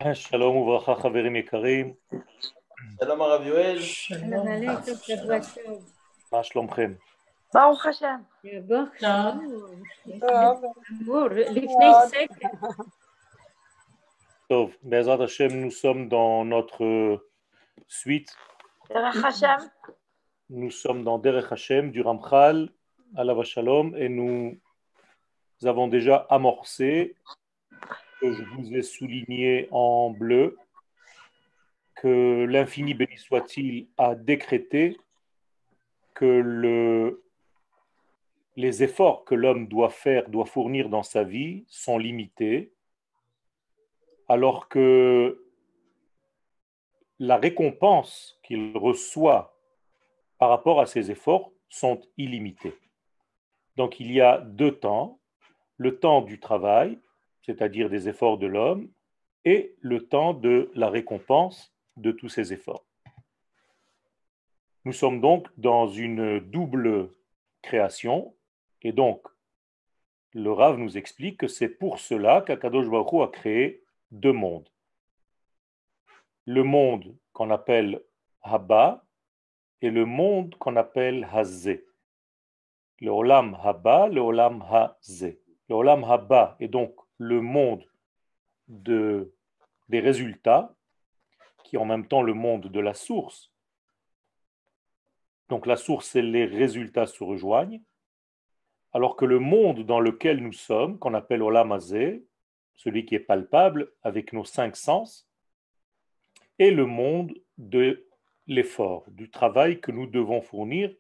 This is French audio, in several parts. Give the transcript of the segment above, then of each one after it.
שלום וברכה חברים יקרים, שלום הרב יואל. שלום, עליכם, חס שבוע ושלום. טוב. מה שלומכם? ברוך השם. שבוע טוב, שלום. טוב, אמור, לפני מאוד. סקר. טוב, בעזרת השם, nous sommes dans notre suite, דרך השם. nous sommes dans Derech Hashem du Ramchal, Alav Shalom, et nous avons déjà amorcé, que je vous ai souligné en bleu, que l'infini béni soit-il a décrété que les efforts que l'homme doit faire, doit fournir dans sa vie sont limités, alors que la récompense qu'il reçoit par rapport à ses efforts sont illimités. Donc il y a deux temps, le temps du travail, c'est-à-dire des efforts de l'homme, et le temps de la récompense de tous ses efforts. Nous sommes donc dans une double création, et donc le Rav nous explique que c'est pour cela qu'Akadosh Baruch Hu a créé deux mondes. Le monde qu'on appelle Haba et le monde qu'on appelle Hazé. Le Olam Haba, le Olam Hazé. Le Olam Haba est donc le monde des résultats, qui est en même temps le monde de la source. Donc la source et les résultats se rejoignent, alors que le monde dans lequel nous sommes, qu'on appelle Olam Hazé, celui qui est palpable avec nos cinq sens, est le monde de l'effort, du travail que nous devons fournir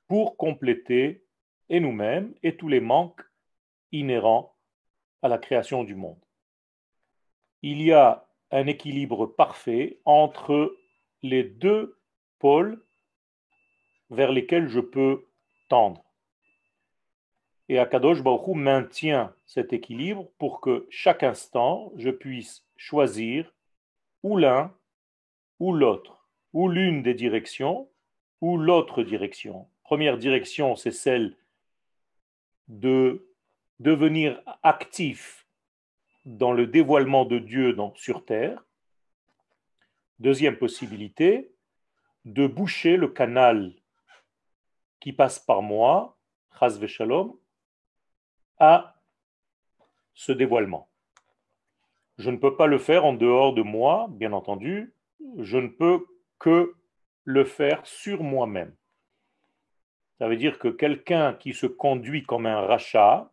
pour compléter et nous-mêmes et tous les manques inhérents à la création du monde. Il y a un équilibre parfait entre les deux pôles vers lesquels je peux tendre. Et Akadosh Baruch Hu maintient cet équilibre pour que chaque instant, je puisse choisir ou l'un ou l'autre, ou l'une des directions, ou l'autre direction. Première direction, c'est celle de devenir actif dans le dévoilement de Dieu sur terre. Deuxième possibilité, de boucher le canal qui passe par moi, chas v'shalom, à ce dévoilement. Je ne peux pas le faire en dehors de moi, bien entendu. Je ne peux que le faire sur moi-même. Ça veut dire que quelqu'un qui se conduit comme un rachat,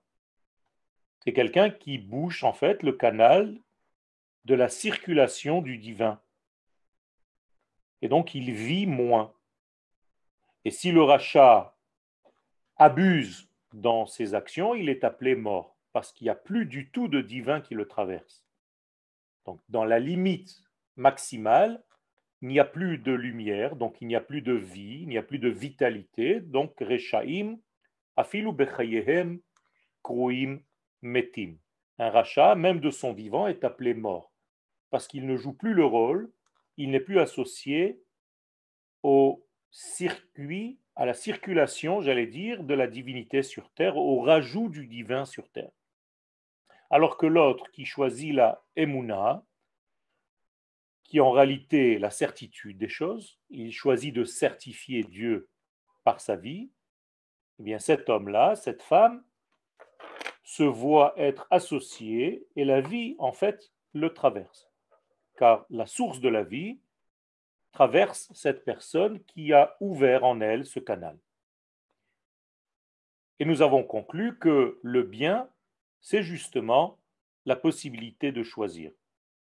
c'est quelqu'un qui bouche en fait le canal de la circulation du divin. Et donc il vit moins. Et si le rachat abuse dans ses actions, il est appelé mort, parce qu'il n'y a plus du tout de divin qui le traverse. Donc dans la limite maximale, il n'y a plus de lumière, donc il n'y a plus de vie, il n'y a plus de vitalité. Donc Rechaim, afilu bechayehem, kruim metim. Un rachat, même de son vivant, est appelé mort, parce qu'il ne joue plus le rôle, il n'est plus associé au circuit, à la circulation, j'allais dire, de la divinité sur terre, au rajout du divin sur terre. Alors que l'autre qui choisit la Emouna, qui est en réalité la certitude des choses, il choisit de certifier Dieu par sa vie, eh bien cet homme-là, cette femme, se voit être associé et la vie, en fait, le traverse. Car la source de la vie traverse cette personne qui a ouvert en elle ce canal. Et nous avons conclu que le bien, c'est justement la possibilité de choisir.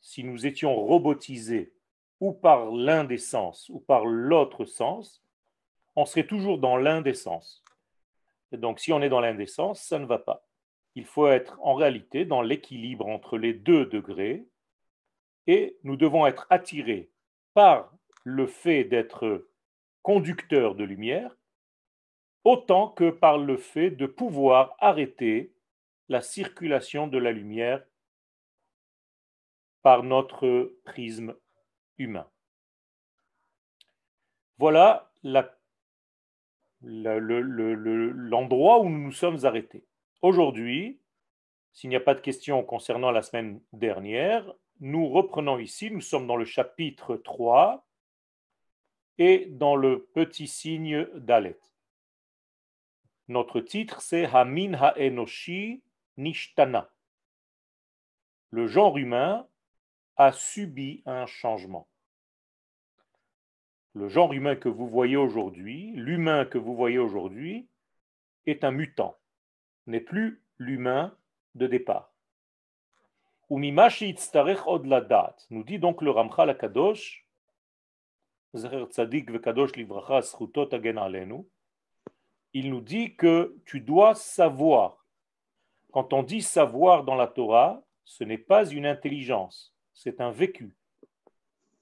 Si nous étions robotisés ou par l'un des sens ou par l'autre sens, on serait toujours dans l'un des sens. Et donc si on est dans l'un des sens, ça ne va pas. Il faut être en réalité dans l'équilibre entre les deux degrés et nous devons être attirés par le fait d'être conducteur de lumière autant que par le fait de pouvoir arrêter la circulation de la lumière par notre prisme humain. Voilà l'endroit où nous nous sommes arrêtés. Aujourd'hui, s'il n'y a pas de questions concernant la semaine dernière, nous reprenons ici, nous sommes dans le chapitre 3 et dans le petit signe d'Alet. Notre titre, c'est Hamin Ha'enoshi Nishtana. Le genre humain a subi un changement. Le genre humain que vous voyez aujourd'hui, l'humain que vous voyez aujourd'hui, est un mutant, n'est plus l'humain de départ. Umimashi itztarech od ladat, nous dit donc le Ramchal HaKadosh, Zecher Tzadik vekadosh livracha zchutot hagen alenu, il nous dit que tu dois savoir. Quand on dit savoir dans la Torah, ce n'est pas une intelligence, c'est un vécu.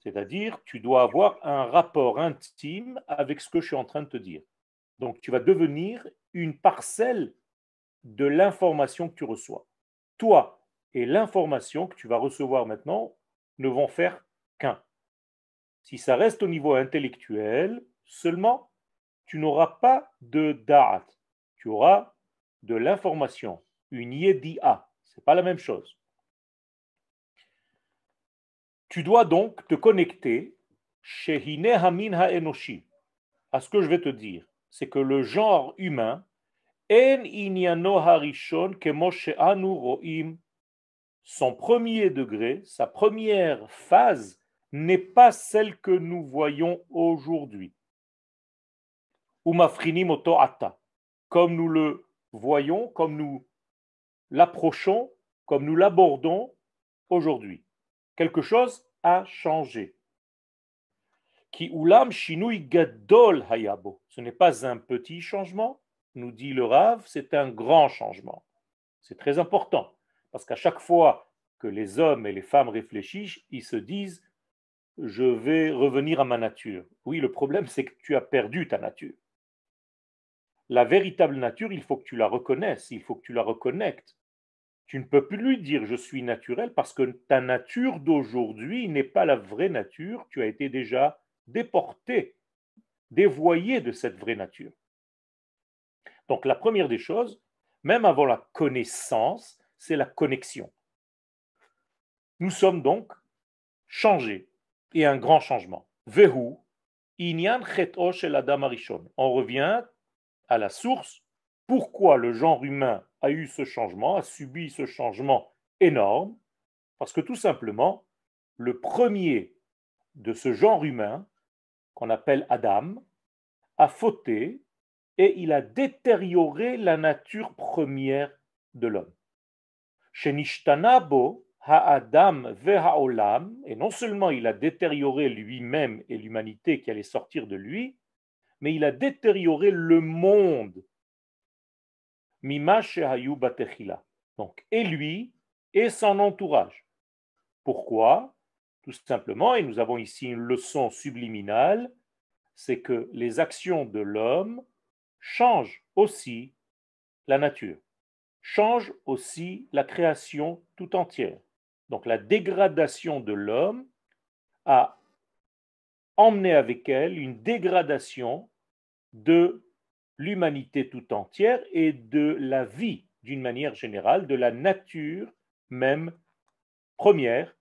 C'est-à-dire, tu dois avoir un rapport intime avec ce que je suis en train de te dire. Donc, tu vas devenir une parcelle de l'information que tu reçois. Toi et l'information que tu vas recevoir maintenant ne vont faire qu'un. Si ça reste au niveau intellectuel seulement, tu n'auras pas de da'at. Tu auras de l'information, une yedi'a. Ce n'est pas la même chose. Tu dois donc te connecter chez Hine Hamin Ha'enoshi. À ce que je vais te dire, c'est que le genre humain, En inyano harishon kemo she'anu ro'im, son premier degré, sa première phase, n'est pas celle que nous voyons aujourd'hui. Umafrinim oto ata, comme nous le voyons, comme nous l'approchons, comme nous l'abordons aujourd'hui. Quelque chose a changé. Ki ulam shinui gadol hayabo. Ce n'est pas un petit changement, nous dit le Rav, c'est un grand changement. C'est très important, parce qu'à chaque fois que les hommes et les femmes réfléchissent, ils se disent « je vais revenir à ma nature ». Oui, le problème, c'est que tu as perdu ta nature. La véritable nature, il faut que tu la reconnaisses, il faut que tu la reconnectes. Tu ne peux plus lui dire « je suis naturel » parce que ta nature d'aujourd'hui n'est pas la vraie nature, tu as été déjà déporté, dévoyé de cette vraie nature. Donc la première des choses, même avant la connaissance, c'est la connexion. Nous sommes donc changés, et un grand changement. Vehu, inyan chet'o shel adam harishon. On revient à la source. Pourquoi le genre humain a eu ce changement, a subi ce changement énorme? Parce que tout simplement, le premier de ce genre humain, qu'on appelle Adam, a fauté et il a détérioré la nature première de l'homme. Shenishtana-bo ha'adam ve'ha'olam, et non seulement il a détérioré lui-même et l'humanité qui allait sortir de lui, mais il a détérioré le monde. Mima shehayu batechila. Donc, et lui et son entourage. Pourquoi? Tout simplement, et nous avons ici une leçon subliminale, c'est que les actions de l'homme changent aussi la nature, changent aussi la création tout entière. Donc la dégradation de l'homme a emmené avec elle une dégradation de l'humanité tout entière et de la vie d'une manière générale, de la nature même première,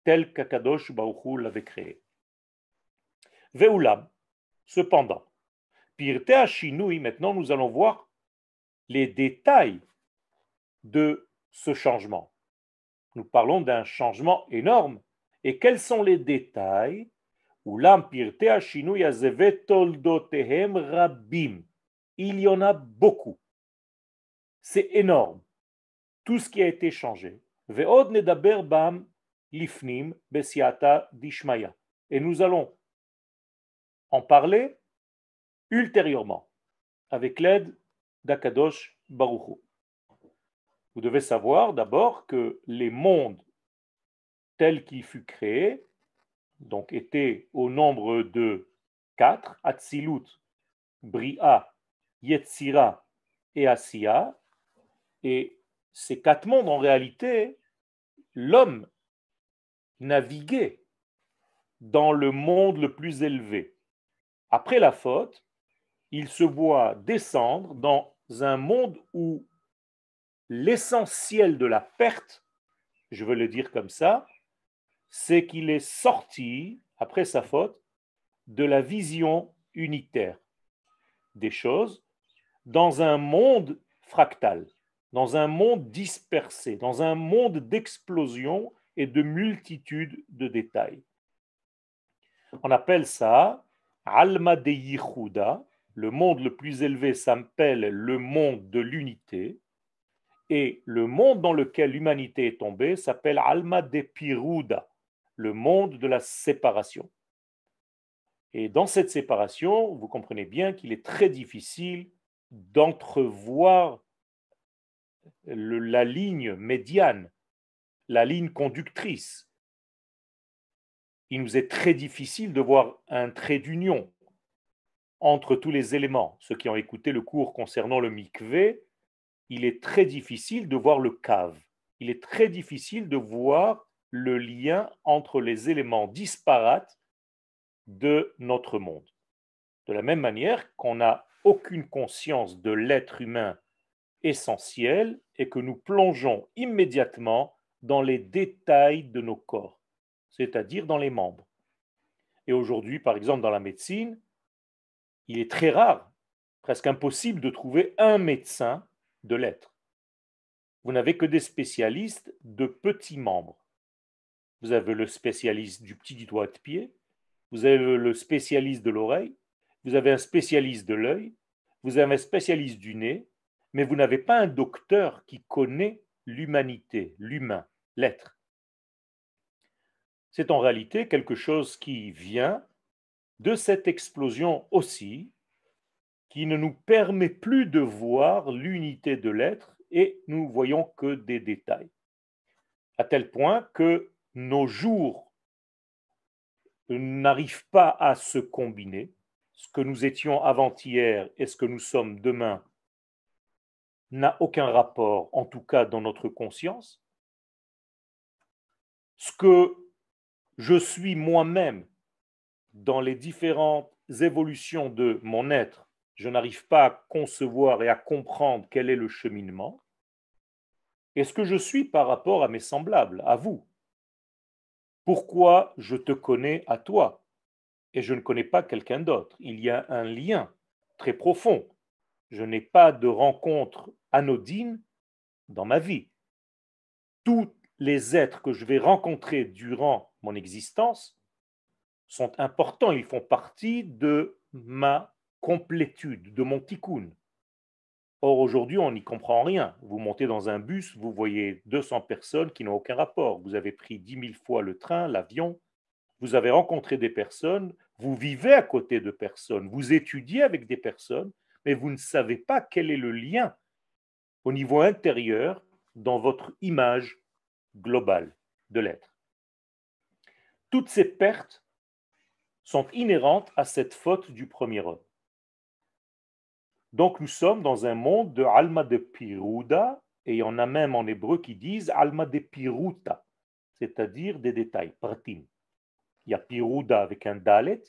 telle qu'Akadosh Baruch Hu l'avait créée. Ve'ulam, cependant, Pirte Hashinui, maintenant nous allons voir les détails de ce changement. Nous parlons d'un changement énorme. Et quels sont les détails? Ulam Pirte Hashinui Azevet Toldotehem Rabim. Il y en a beaucoup. C'est énorme. Tout ce qui a été changé. Ve'od nedaber bam lifnim besiata dishmaya. Et nous allons en parler ultérieurement avec l'aide d'Akadosh Baruch Hu. Vous devez savoir d'abord que les mondes tels qu'ils furent créés, donc étaient au nombre de 4, Atzilut, Bria, Yetzira et Asiya, et ces 4 mondes en réalité, l'homme naviguait dans le monde le plus élevé. Après la faute, il se voit descendre dans un monde où l'essentiel de la perte je veux le dire comme ça, c'est qu'il est sorti, après sa faute, de la vision unitaire des choses dans un monde fractal, dans un monde dispersé, dans un monde d'explosion et de multitude de détails. On appelle ça Alma de Yichuda. Le monde le plus élevé s'appelle le monde de l'unité. Et le monde dans lequel l'humanité est tombée s'appelle Alma de Piruda, le monde de la séparation. Et dans cette séparation, vous comprenez bien qu'il est très difficile d'entrevoir la ligne médiane, la ligne conductrice. Il nous est très difficile de voir un trait d'union entre tous les éléments. Ceux qui ont écouté le cours concernant le mikvé, il est très difficile de voir le cave. Il est très difficile de voir le lien entre les éléments disparates de notre monde. De la même manière qu'on n'a aucune conscience de l'être humain essentiel et que nous plongeons immédiatement dans les détails de nos corps, c'est-à-dire dans les membres. Et aujourd'hui, par exemple, dans la médecine, il est très rare, presque impossible de trouver un médecin de l'être. Vous n'avez que des spécialistes de petits membres. Vous avez le spécialiste du petit doigt de pied, vous avez le spécialiste de l'oreille, vous avez un spécialiste de l'œil, vous avez un spécialiste du nez, mais vous n'avez pas un docteur qui connaît l'humanité, l'humain, l'être. C'est en réalité quelque chose qui vient de cette explosion aussi, qui ne nous permet plus de voir l'unité de l'être et nous voyons que des détails. À tel point que nos jours n'arrivent pas à se combiner. Ce que nous étions avant-hier et ce que nous sommes demain n'a aucun rapport, en tout cas dans notre conscience. Ce que je suis moi-même dans les différentes évolutions de mon être, je n'arrive pas à concevoir et à comprendre quel est le cheminement. Et ce que je suis par rapport à mes semblables, à vous. Pourquoi je te connais à toi et je ne connais pas quelqu'un d'autre? Il y a un lien très profond. Je n'ai pas de rencontre anodine dans ma vie. Tous les êtres que je vais rencontrer durant mon existence sont importants, ils font partie de ma complétude, de mon tikkun. Or, aujourd'hui, on n'y comprend rien. Vous montez dans un bus, vous voyez 200 personnes qui n'ont aucun rapport. Vous avez pris 10 000 fois le train, l'avion, vous avez rencontré des personnes, vous vivez à côté de personnes, vous étudiez avec des personnes, mais vous ne savez pas quel est le lien au niveau intérieur dans votre image globale de l'être. Toutes ces pertes sont inhérentes à cette faute du premier homme. Donc nous sommes dans un monde de Alma de Piruda, et il y en a même en hébreu qui disent Alma de Piruta, c'est-à-dire des détails, pratim. Il y a Piruda avec un dalet,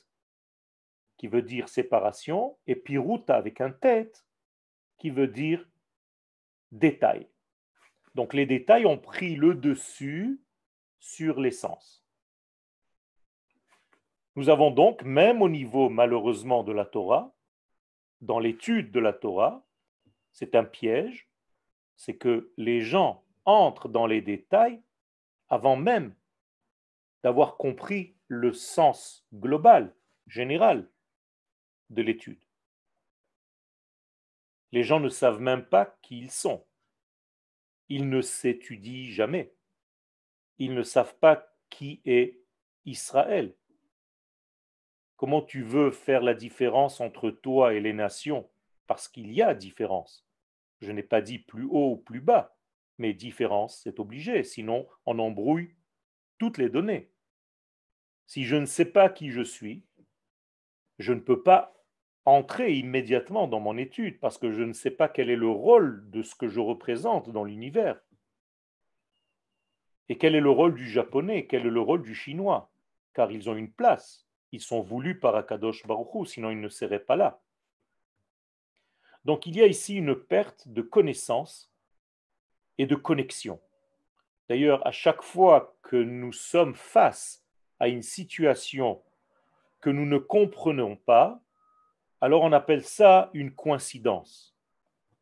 qui veut dire séparation, et Piruta avec un tête, qui veut dire détail. Donc les détails ont pris le dessus sur l'essence. Nous avons donc, même au niveau malheureusement de la Torah, dans l'étude de la Torah, c'est un piège, c'est que les gens entrent dans les détails avant même d'avoir compris le sens global, général de l'étude. Les gens ne savent même pas qui ils sont. Ils ne s'étudient jamais. Ils ne savent pas qui est Israël. Comment tu veux faire la différence entre toi et les nations? Parce qu'il y a différence. Je n'ai pas dit plus haut ou plus bas, mais différence, c'est obligé, sinon on embrouille toutes les données. Si je ne sais pas qui je suis, je ne peux pas entrer immédiatement dans mon étude parce que je ne sais pas quel est le rôle de ce que je représente dans l'univers. Et quel est le rôle du japonais, quel est le rôle du chinois, car ils ont une place. Ils sont voulus par Akadosh Baruch Hu, sinon ils ne seraient pas là. Donc il y a ici une perte de connaissance et de connexion. D'ailleurs, à chaque fois que nous sommes face à une situation que nous ne comprenons pas, alors on appelle ça une coïncidence.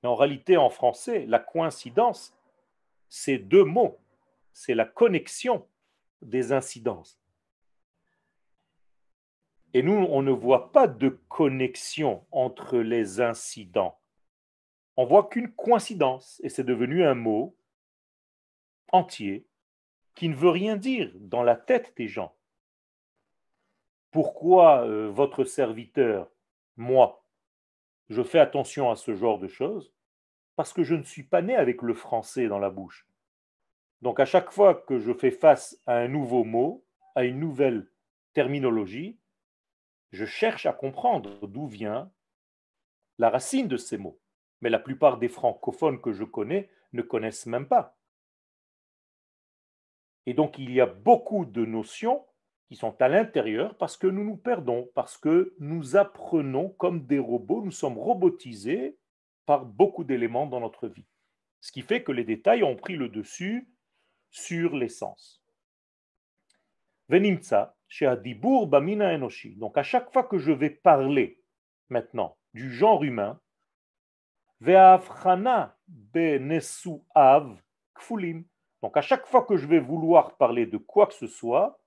Mais en réalité, en français, la coïncidence, c'est deux mots. C'est la connexion des incidences. Et nous, on ne voit pas de connexion entre les incidents. On voit qu'une coïncidence, et c'est devenu un mot entier qui ne veut rien dire dans la tête des gens. Pourquoi votre serviteur, moi, je fais attention à ce genre de choses? Parce que je ne suis pas né avec le français dans la bouche. Donc à chaque fois que je fais face à un nouveau mot, à une nouvelle terminologie, je cherche à comprendre d'où vient la racine de ces mots. Mais la plupart des francophones que je connais ne connaissent même pas. Et donc il y a beaucoup de notions qui sont à l'intérieur parce que nous nous perdons, parce que nous apprenons comme des robots, nous sommes robotisés par beaucoup d'éléments dans notre vie. Ce qui fait que les détails ont pris le dessus sur l'essence. Venimtsa, chez Adibur Bamina Enoshi. Donc à chaque fois que je vais parler maintenant du genre humain, Ve'afchana benesuav kfulim. Donc à chaque fois que je vais vouloir parler de quoi que ce soit,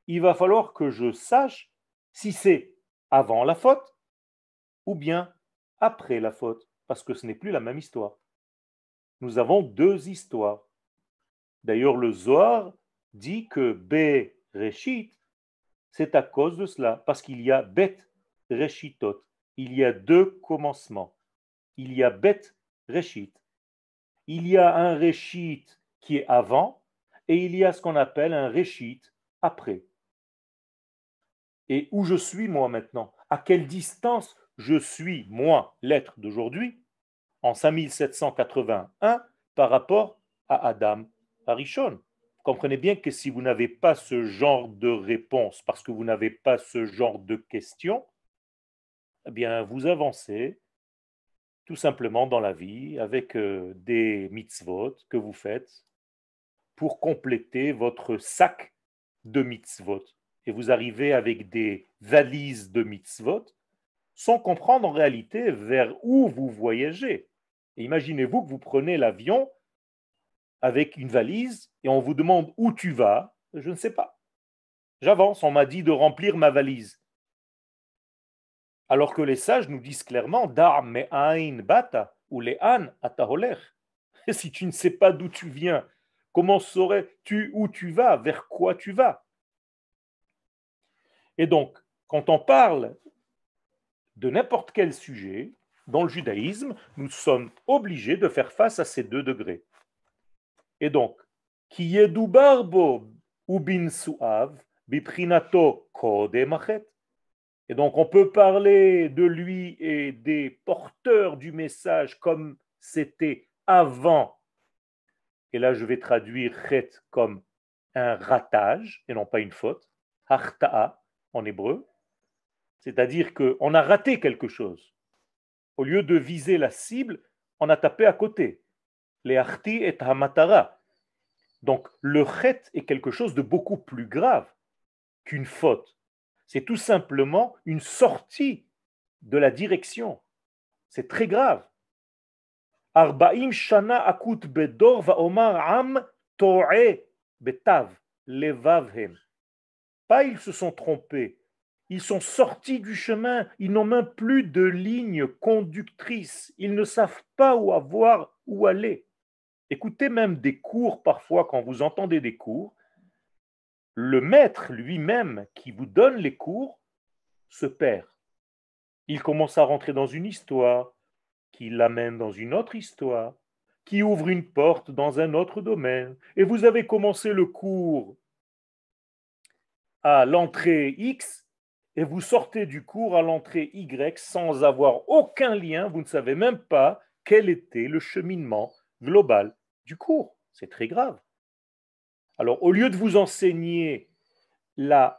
il va falloir que je sache si c'est avant la faute ou bien après la faute, parce que ce n'est plus la même histoire. Nous avons deux histoires. D'ailleurs, le Zohar dit que Bereshit, c'est à cause de cela, parce qu'il y a Bet Reshitot, il y a deux commencements. Il y a Bet Reshit. Il y a un Reshit qui est avant et il y a ce qu'on appelle un Reshit après. Et où je suis moi maintenant? À quelle distance je suis, moi, l'être d'aujourd'hui, en 5781 par rapport à Adam Arishon? Comprenez bien que si vous n'avez pas ce genre de réponse, parce que vous n'avez pas ce genre de questions, eh bien, vous avancez tout simplement dans la vie avec des mitzvot que vous faites pour compléter votre sac de mitzvot. Et vous arrivez avec des valises de mitzvot sans comprendre en réalité vers où vous voyagez. Et imaginez-vous que vous prenez l'avion avec une valise et on vous demande où tu vas. Je ne sais pas. J'avance, on m'a dit de remplir ma valise. Alors que les sages nous disent clairement Da me'ain bata ou le'an ataholer. Si tu ne sais pas d'où tu viens, comment saurais-tu où tu vas, vers quoi tu vas? Et donc, quand on parle de n'importe quel sujet, dans le judaïsme, nous sommes obligés de faire face à ces deux degrés. Et donc, qui yedu barbo ou bin suav, biprinato kodemachet. Et donc, on peut parler de lui et des porteurs du message comme c'était avant. Et là, je vais traduire chet comme un ratage et non pas une faute. Harta'a en hébreu. C'est-à-dire qu'on a raté quelque chose. Au lieu de viser la cible, on a tapé à côté. Les harti et hamatara. Donc, le chet est quelque chose de beaucoup plus grave qu'une faute. C'est tout simplement une sortie de la direction. C'est très grave. Arba'im shana akut bedor va omar am to'e betav levavhem. Pas ils se sont trompés, ils sont sortis du chemin, ils n'ont même plus de ligne conductrice, ils ne savent pas où aller. Écoutez même des cours parfois, quand vous entendez des cours, le maître lui-même qui vous donne les cours se perd. Il commence à rentrer dans une histoire, qui l'amène dans une autre histoire, qui ouvre une porte dans un autre domaine. Et vous avez commencé le cours à l'entrée X et vous sortez du cours à l'entrée Y sans avoir aucun lien, vous ne savez même pas quel était le cheminement global du cours. C'est très grave. Alors, au lieu de vous enseigner le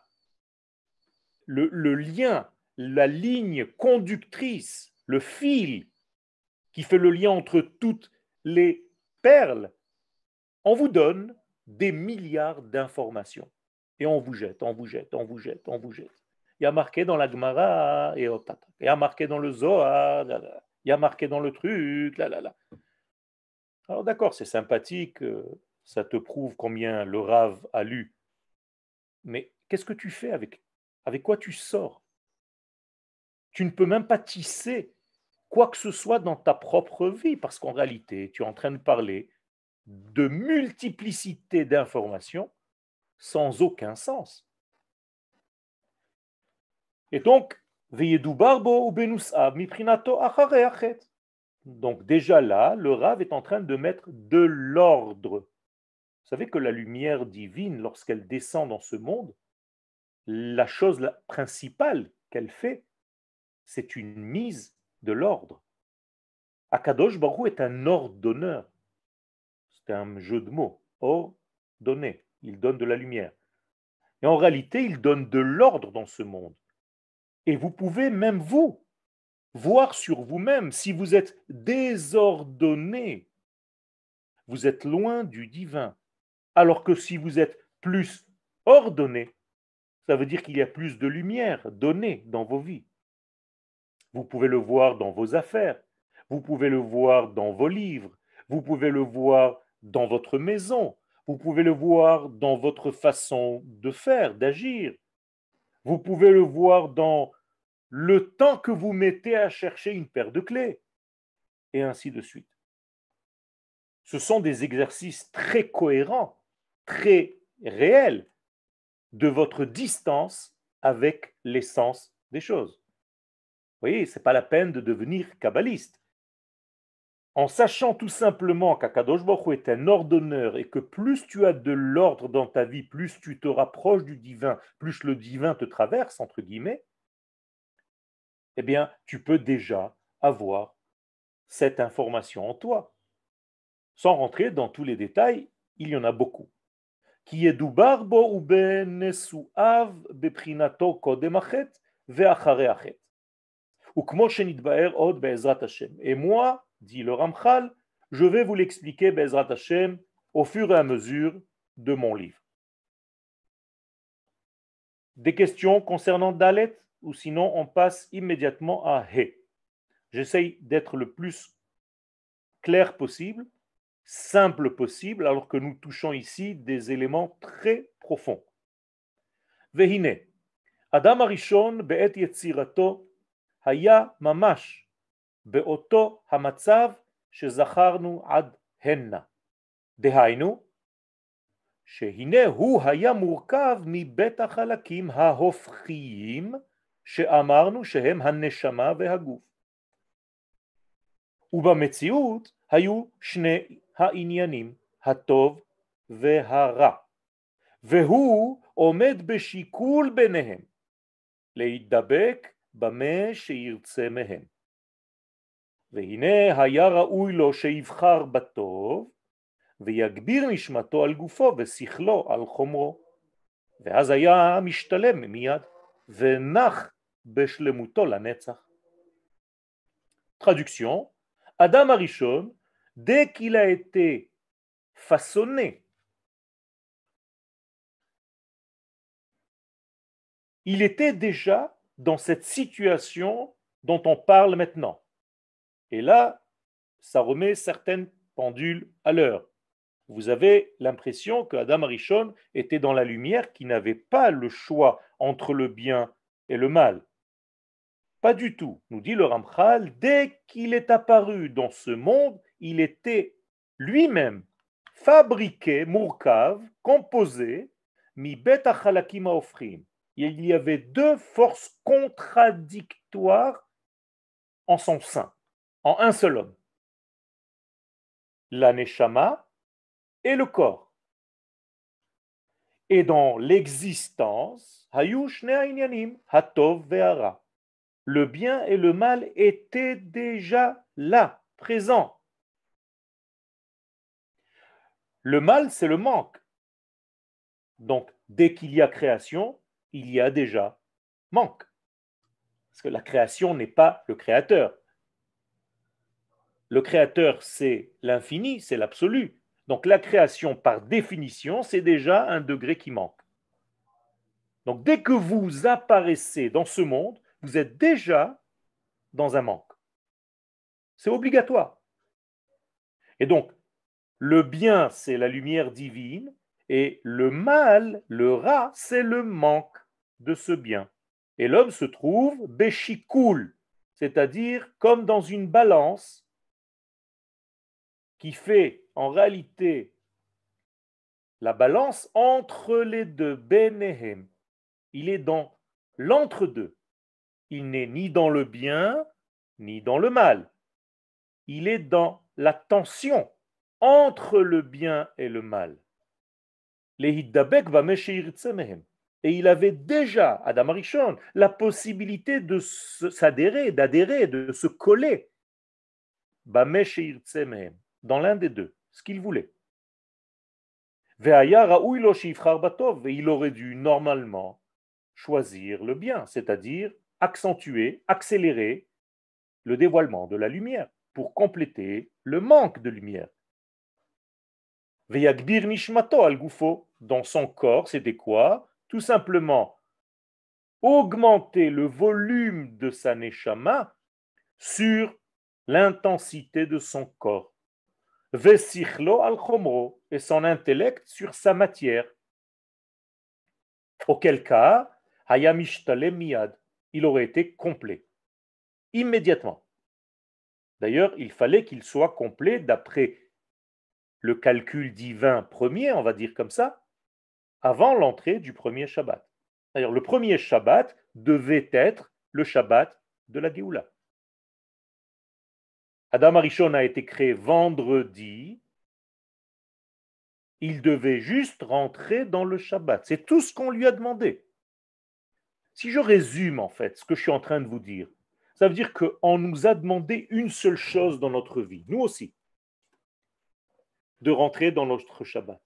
lien, la ligne conductrice, le fil qui fait le lien entre toutes les perles, on vous donne des milliards d'informations. Et on vous jette, on vous jette, on vous jette, on vous jette. Il y a marqué dans la Gemara, et il y a marqué dans le Zohar, il y a marqué dans le truc, là, là, là. Alors d'accord, c'est sympathique, ça te prouve combien le Rav a lu. Mais qu'est-ce que tu fais avec quoi tu sors? Tu ne peux même pas tisser quoi que ce soit dans ta propre vie, parce qu'en réalité, tu es en train de parler de multiplicité d'informations sans aucun sens. Et donc, donc déjà là, le Rav est en train de mettre de l'ordre. Vous savez que la lumière divine, lorsqu'elle descend dans ce monde, la chose principale qu'elle fait, c'est une mise de l'ordre. Akadosh Baruch Hu est un ordonneur. C'est un jeu de mots. Ordonner. Il donne de la lumière. Et en réalité, il donne de l'ordre dans ce monde. Et vous pouvez même vous voir sur vous-même si vous êtes désordonné, vous êtes loin du divin. Alors que si vous êtes plus ordonné, ça veut dire qu'il y a plus de lumière donnée dans vos vies. Vous pouvez le voir dans vos affaires, vous pouvez le voir dans vos livres, vous pouvez le voir dans votre maison, vous pouvez le voir dans votre façon de faire, d'agir. Vous pouvez le voir dans le temps que vous mettez à chercher une paire de clés, et ainsi de suite. Ce sont des exercices très cohérents, très réels de votre distance avec l'essence des choses. Vous voyez, ce n'est pas la peine de devenir kabbaliste. En sachant tout simplement qu'Akadosh Baruch Hu est un ordonneur et que plus tu as de l'ordre dans ta vie, plus tu te rapproches du divin, plus le divin te traverse, entre guillemets, eh bien, tu peux déjà avoir cette information en toi. Sans rentrer dans tous les détails, il y en a beaucoup. Qui est barbo ou ben nesuav beprinato kodem achet ve'achare achet. Ou kmo shenitbaer od be'ezrat Hashem. Et moi, dit le Ramchal, je vais vous l'expliquer be'ezrat Hashem au fur et à mesure de mon livre. Des questions concernant Dalet, ou sinon on passe immédiatement à He. J'essaye d'être le plus clair possible, simple possible, alors que nous touchons ici des éléments très profonds. Vehine, Adam Arishon be'et yetzirato haya mamash be'oto hamatzav shezacharnu ad henna. דהיינו, שהנה הוא היה מורכב מבית החלקים ההופכיים שאמרנו שהם הנשמה והגוף. ובמציאות היו שני העניינים, הטוב והרע, והוא עומד בשיקול ביניהם, להידבק במה שירצה מהם. והנה היה ראוי לו שיבחר בטוב, ויגביר נשמתו על גופו ושכלו על חומרו. ואז היה משתלם מיד, ונח בשלמותו לנצח. Traduction, Adam Arishon, dès qu'il a été façonné, il était déjà dans cette situation dont on parle maintenant. Et là, ça remet certaines pendules à l'heure. Vous avez l'impression que Adam Arishon était dans la lumière, qui n'avait pas le choix entre le bien et le mal. Pas du tout, nous dit le Ramchal, dès qu'il est apparu dans ce monde, il était lui-même fabriqué, mourkav, composé, mi bet achalakim haofrim. Il y avait deux forces contradictoires en son sein, en un seul homme. La neshama et le corps. Et dans l'existence, hayu shnei inyanim, hatov ve'ara. Le bien et le mal étaient déjà là, présents. Le mal, c'est le manque. Donc, dès qu'il y a création, il y a déjà manque. Parce que la création n'est pas le créateur. Le créateur, c'est l'infini, c'est l'absolu. Donc la création, par définition, c'est déjà un degré qui manque. Donc dès que vous apparaissez dans ce monde, vous êtes déjà dans un manque. C'est obligatoire. Et donc, le bien, c'est la lumière divine, et le mal, le rat, c'est le manque de ce bien. Et l'homme se trouve béchikoul, c'est-à-dire comme dans une balance qui fait en réalité la balance entre les deux, benehem. Il est dans l'entre-deux. Il n'est ni dans le bien, ni dans le mal. Il est dans la tension entre le bien et le mal. Et il avait déjà, Adam Arishon, la possibilité de s'adhérer, d'adhérer, de se coller dans l'un des deux, ce qu'il voulait. Et il aurait dû normalement choisir le bien, c'est-à-dire accentuer, accélérer le dévoilement de la lumière pour compléter le manque de lumière. Veyagbir nishmato al gufo, dans son corps, c'était quoi? Tout simplement augmenter le volume de sa neshama sur l'intensité de son corps. Vesichlo al chomro, et son intellect sur sa matière. Auquel cas, hayamishtale miyad, il aurait été complet, immédiatement. D'ailleurs, il fallait qu'il soit complet d'après le calcul divin premier, on va dire comme ça, avant l'entrée du premier Shabbat. D'ailleurs, le premier Shabbat devait être le Shabbat de la Géoula. Adam Arishon a été créé vendredi. Il devait juste rentrer dans le Shabbat. C'est tout ce qu'on lui a demandé. Si je résume en fait ce que je suis en train de vous dire, ça veut dire qu'on nous a demandé une seule chose dans notre vie, nous aussi, de rentrer dans notre Shabbat.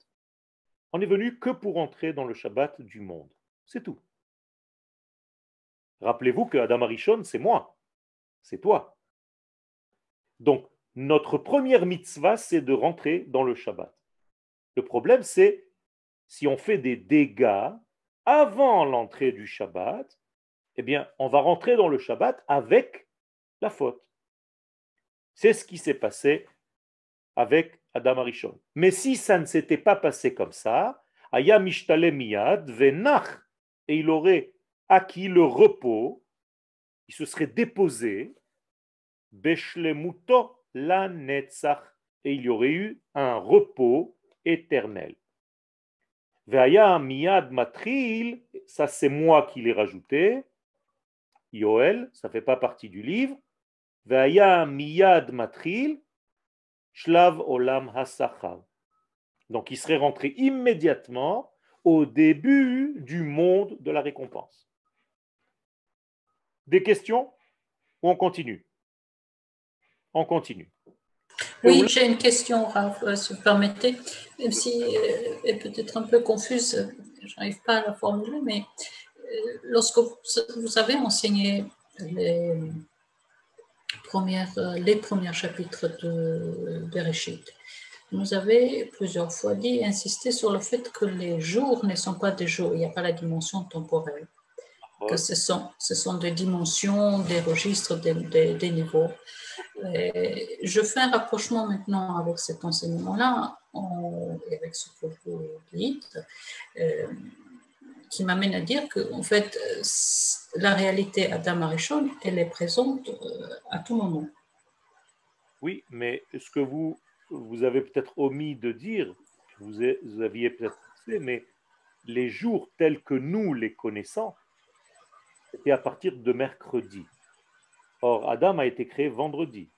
On n'est venu que pour entrer dans le Shabbat du monde. C'est tout. Rappelez-vous que Adam Arishon, c'est moi, c'est toi. Donc, notre première mitzvah, c'est de rentrer dans le Shabbat. Le problème, c'est si on fait des dégâts avant l'entrée du Shabbat, eh bien, on va rentrer dans le Shabbat avec la faute. C'est ce qui s'est passé avec Adam Arishon. Mais si ça ne s'était pas passé comme ça, Aya mishtale miyad venach, et il aurait acquis le repos, il se serait déposé, beshlemuto la netzach, et il y aurait eu un repos éternel. Veaya miyad matril, ça c'est moi qui l'ai rajouté, Yoel, ça ne fait pas partie du livre, Veaya miyad matril, shlav olam hasachar. Donc il serait rentré immédiatement au début du monde de la récompense. Des questions ou on continue? On continue. Oui, j'ai une question, Rav, si vous permettez, même si elle est peut-être un peu confuse, je n'arrive pas à la formuler, mais lorsque vous avez enseigné les premiers chapitres de Bereshit, vous avez plusieurs fois dit, insisté sur le fait que les jours ne sont pas des jours, il n'y a pas la dimension temporelle, que ce sont des dimensions, des registres, des niveaux. Je fais un rapprochement maintenant avec cet enseignement-là, et avec ce que vous dites, qui m'amène à dire que, en fait, la réalité Adam Arishon, elle est présente à tout moment. Oui, mais ce que vous avez peut-être omis de dire, vous aviez peut-être fait, mais les jours tels que nous les connaissons, c'était à partir de mercredi. Or, Adam a été créé vendredi.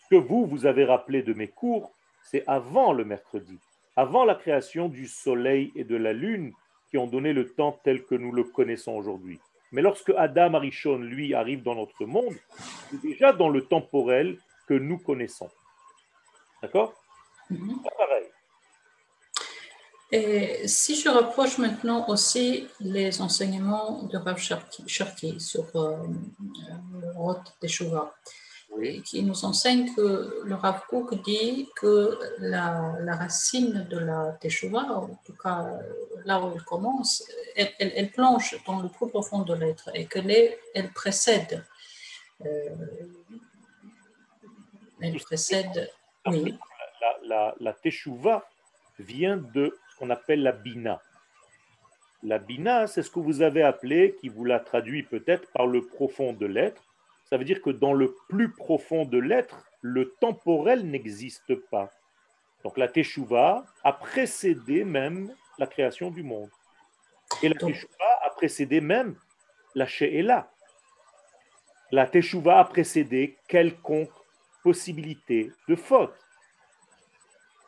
Ce que vous avez rappelé de mes cours, c'est avant le mercredi, avant la création du soleil et de la lune qui ont donné le temps tel que nous le connaissons aujourd'hui. Mais lorsque Adam Arishon, lui, arrive dans notre monde, c'est déjà dans le temporel que nous connaissons. D'accord? Pareil. Et si je rapproche maintenant aussi les enseignements de Rav Cherki sur le Roth Teshuvah, Oui. qui nous enseigne que le Rav Kook dit que la racine de la Teshuvah, en tout cas là où elle commence, elle plonge dans le plus profond de l'être et elle précède. Elle précède, oui. La Teshuvah vient de ce qu'on appelle la Bina. La Bina, c'est ce que vous avez appelé, qui vous l'a traduit peut-être par le profond de l'être. Ça veut dire que dans le plus profond de l'être, le temporel n'existe pas. Donc la Teshuvah a précédé même la création du monde. Et la Teshuvah a précédé même la She'ela. La Teshuvah a précédé quelconque possibilité de faute.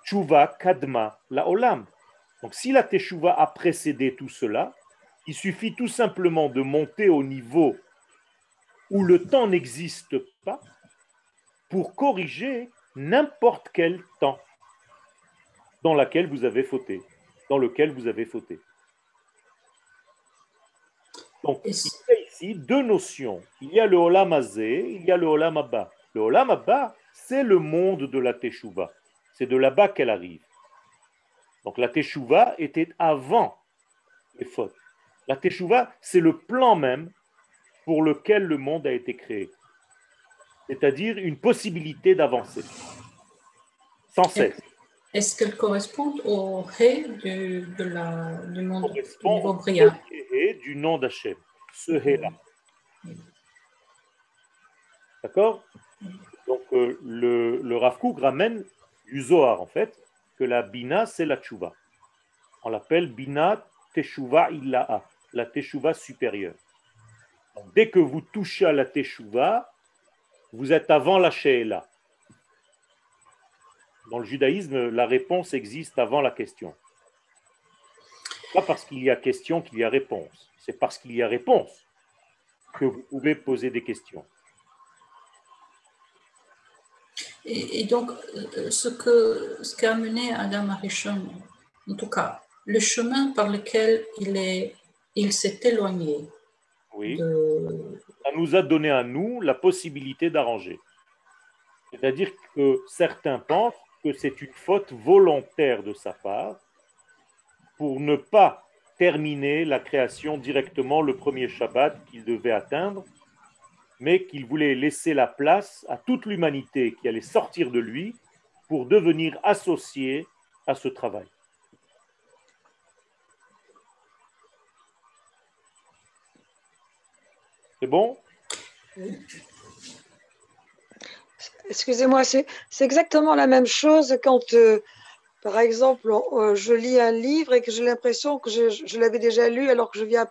Tshuva kadma la olam. Donc si la Teshuvah a précédé tout cela, il suffit tout simplement de monter au niveau où le temps n'existe pas pour corriger n'importe quel temps dans lequel vous avez fauté. Donc, il y a ici deux notions. Il y a le Olam Hazé, il y a le Olam Abba. Le Olam Abba, c'est le monde de la Teshuvah. C'est de là-bas qu'elle arrive. Donc, la Teshuvah était avant les fautes. La Teshuvah, c'est le plan même pour lequel le monde a été créé. C'est-à-dire une possibilité d'avancer. Sans cesse. Est-ce qu'elle correspond au Hé du monde du niveau Au Hé du nom d'Hachem. Ce Hé-là. D'accord? Donc, le Rav Kook ramène du Zohar, en fait, que la Bina, c'est la Teshuvah. On l'appelle Bina Teshuvah Illaha, la Teshuvah supérieure. Donc, dès que vous touchez à la Teshuvah, vous êtes avant la She'ela. Dans le judaïsme, la réponse existe avant la question. Pas parce qu'il y a question qu'il y a réponse. C'est parce qu'il y a réponse que vous pouvez poser des questions. Et donc, ce qu'a mené Adam Arishon, en tout cas, le chemin par lequel il s'est éloigné. Oui. Ça nous a donné à nous la possibilité d'arranger. C'est-à-dire que certains pensent que c'est une faute volontaire de sa part pour ne pas terminer la création directement le premier Shabbat qu'il devait atteindre, mais qu'il voulait laisser la place à toute l'humanité qui allait sortir de lui pour devenir associée à ce travail. C'est bon? Excusez-moi, c'est exactement la même chose quand, par exemple, je lis un livre et que j'ai l'impression que je l'avais déjà lu alors que je viens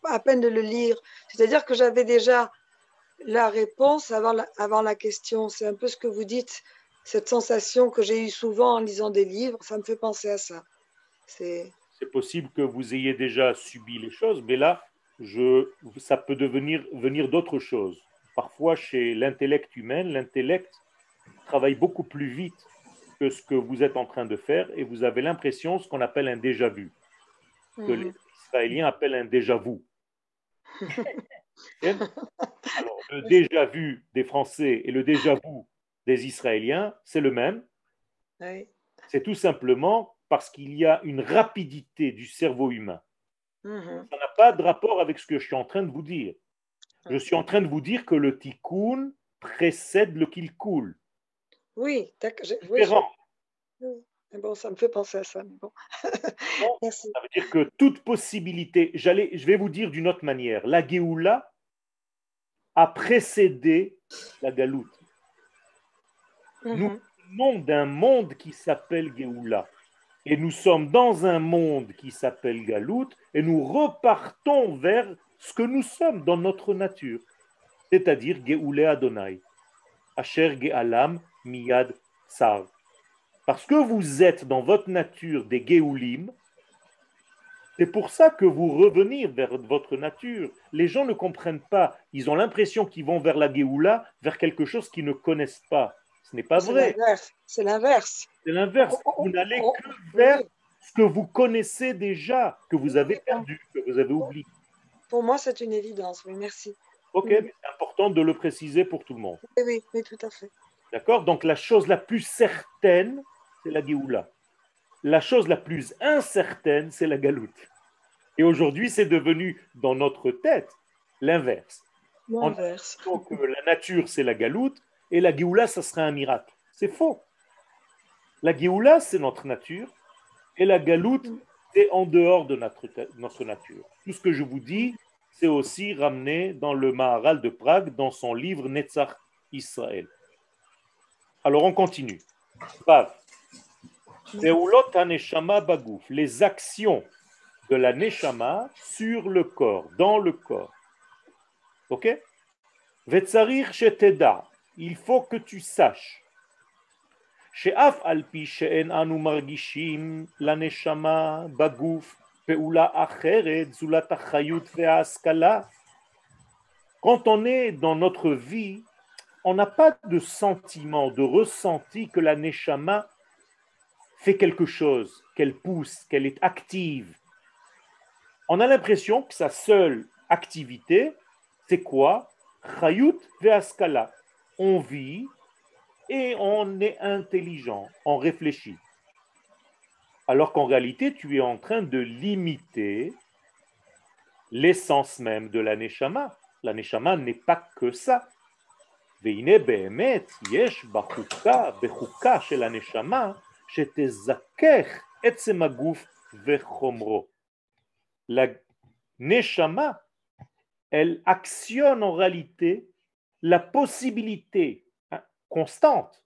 à peine de le lire. C'est-à-dire que j'avais déjà la réponse avant la question. C'est un peu ce que vous dites, cette sensation que j'ai eue souvent en lisant des livres, ça me fait penser à ça. C'est possible que vous ayez déjà subi les choses, mais là, ça peut venir d'autres choses. Parfois, chez l'intellect humain, l'intellect travaille beaucoup plus vite que ce que vous êtes en train de faire et vous avez l'impression ce qu'on appelle un déjà-vu, que les Israéliens appellent un déjà-vu. Alors, le déjà-vu des Français et le déjà-vu des Israéliens, c'est le même. Oui. C'est tout simplement parce qu'il y a une rapidité du cerveau humain. Ça n'a pas de rapport avec ce que je suis en train de vous dire. Je suis en train de vous dire que le tikkun précède le kilkul. Oui, d'accord. Différent. Oui. Bon, ça me fait penser à ça. Mais bon. Merci. Ça veut dire que toute possibilité, je vais vous dire d'une autre manière, la Géoula a précédé la Galoute. Nous venons d'un monde qui s'appelle Géoula. Et nous sommes dans un monde qui s'appelle Galoute et nous repartons vers ce que nous sommes dans notre nature. C'est-à-dire Géoulé Adonai. Asher Géalam Miyad Tsar. Parce que vous êtes dans votre nature des Géoulim, c'est pour ça que vous revenez vers votre nature. Les gens ne comprennent pas. Ils ont l'impression qu'ils vont vers la Géoula, vers quelque chose qu'ils ne connaissent pas. Ce n'est pas vrai. C'est l'inverse. C'est l'inverse. Vous n'allez que vers ce que vous connaissez déjà, que vous avez perdu, que vous avez oublié. Pour moi, c'est une évidence. Oui, merci. Ok, mais c'est important de le préciser pour tout le monde. Oui, oui, oui, tout à fait. D'accord? Donc la chose la plus certaine, c'est la Géoula. La chose la plus incertaine, c'est la galoute. Et aujourd'hui, c'est devenu dans notre tête l'inverse. On a L'inverse. l'impression que la nature, c'est la galoute, et la Géoula, ça serait un miracle. C'est faux. La Géoula, c'est notre nature, et la galoute, c'est en dehors de notre nature. Tout ce que je vous dis, c'est aussi ramené dans le Maharal de Prague, dans son livre Netzach Israël. Alors on continue. Vav. Peulot haneshama bagouf, les actions de la neshama sur le corps, dans le corps. Ok? Vetzarir sheteda, il faut que tu saches. She'af alpi she'en anu margishim la neshama bagouf peula acheret zulat achayut ve'askala. Quand on est dans notre vie, on n'a pas de sentiment, de ressenti que la neshama fait quelque chose, qu'elle pousse, qu'elle est active. On a l'impression que sa seule activité, c'est quoi? Chayut ve'askala. On vit et on est intelligent, on réfléchit. Alors qu'en réalité, tu es en train de limiter l'essence même de la neshama. La neshama n'est pas que ça. והנה באמת יש בחוקה של הנשמה שתזכך עצם הגוף וחומרו. La neshama, elle actionne en réalité la possibilité constante